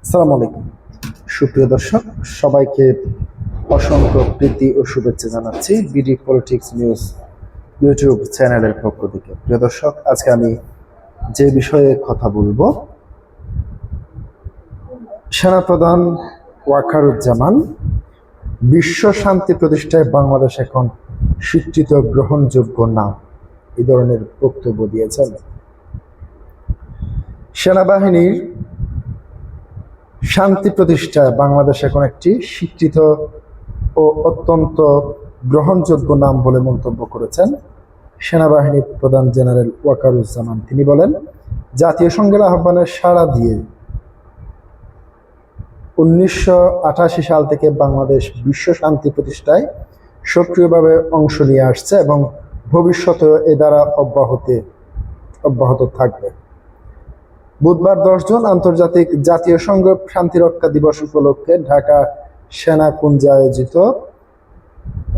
আসসালামু আলাইকুম সুপ্রিয় দর্শক, সবাইকে অসংখ্য প্রীতি ও শুভেচ্ছা জানাচ্ছি বিডি পলিটিক্স নিউজ ইউটিউব চ্যানেলের পক্ষ থেকে। প্রিয় দর্শক, আজকে আমি যে বিষয়ে কথা বলবো, সেনাপ্রধান ওয়াকারুজ্জামান বিশ্ব শান্তি প্রতিষ্ঠায় বাংলাদেশ এখন স্বীকৃত গ্রহণযোগ্য না, এই ধরনের বক্তব্য দিয়েছেন। সেনাবাহিনীর শান্তি প্রতিষ্ঠায় বাংলাদেশ এখন একটি স্বীকৃত ও অত্যন্ত গ্রহণযোগ্য নাম বলে মন্তব্য করেছেন সেনাবাহিনী প্রধান জেনারেল ওয়াকারুজ্জামান। তিনি বলেন, জাতীয় সংঘের আহ্বানে সাড়া দিয়ে 1988 সাল থেকে বাংলাদেশ বিশ্ব শান্তি প্রতিষ্ঠায় সক্রিয়ভাবে অংশ নিয়ে আসছে এবং ভবিষ্যতেও এ দ্বারা অব্যাহত থাকবে। বুধবার 10 জুন আন্তর্জাতিক জাতীয় সংঘ শান্তিরক্ষা দিবস উপলক্ষে ঢাকা সেনাকুঞ্জে আয়োজিত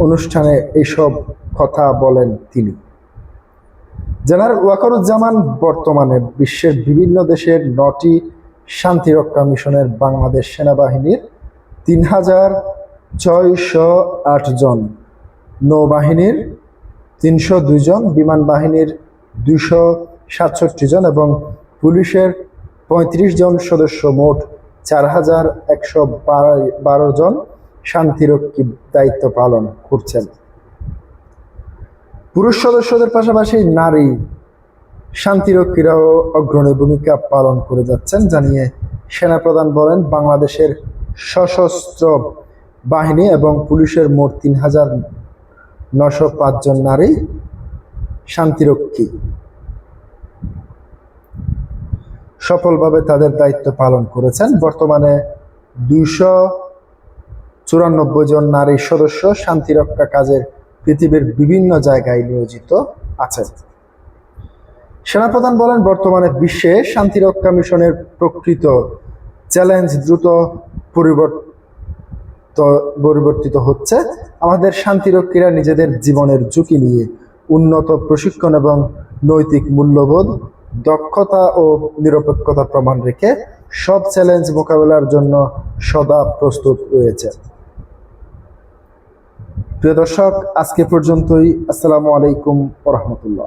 অনুষ্ঠানে এইসব কথা বলেন তিনি। জেনারেল ওয়াকারুজ্জামান বর্তমানে বিশ্বের বিভিন্ন দেশের 9টি শান্তিরক্ষা মিশনের বাংলাদেশ সেনাবাহিনীর 3608 জন, নৌবাহিনীর 302 জন, বিমান বাহিনীর 267 জন এবং পুলিশের 35 জন সদস্য, মোট 4112 জন শান্তিরক্ষী দায়িত্ব পালন করছেন। পুরুষ সদস্যদের পাশাপাশি নারী শান্তিরক্ষীরাও অগ্রণী ভূমিকা পালন করে যাচ্ছেন জানিয়ে সেনাপ্রধান বলেন, বাংলাদেশের সশস্ত্র বাহিনী এবং পুলিশের মোট 3905 জন নারী শান্তিরক্ষী সফলভাবে তাদের দায়িত্ব পালন করেছেন। বর্তমানে 294 জন নারী সদস্য শান্তিরক্ষা কাজে পৃথিবীর বিভিন্ন জায়গায় নিয়োজিত আছেন। সেনাপ্রধান বলেন, বর্তমানে বিশ্বে শান্তিরক্ষা মিশনের প্রকৃত চ্যালেঞ্জ দ্রুত পরিবর্তিত হচ্ছে। আমাদের শান্তিরক্ষীরা নিজেদের জীবনের ঝুঁকি নিয়ে উন্নত প্রশিক্ষণ এবং নৈতিক মূল্যবোধ, দক্ষতা ও নিরপেক্ষতা প্রমাণ রেখে সব চ্যালেঞ্জ মোকাবেলার জন্য সদা প্রস্তুত রয়েছে। প্রিয় দর্শক, আজকে পর্যন্তই। আসসালামু আলাইকুম ওয়া রাহমাতুল্লাহ।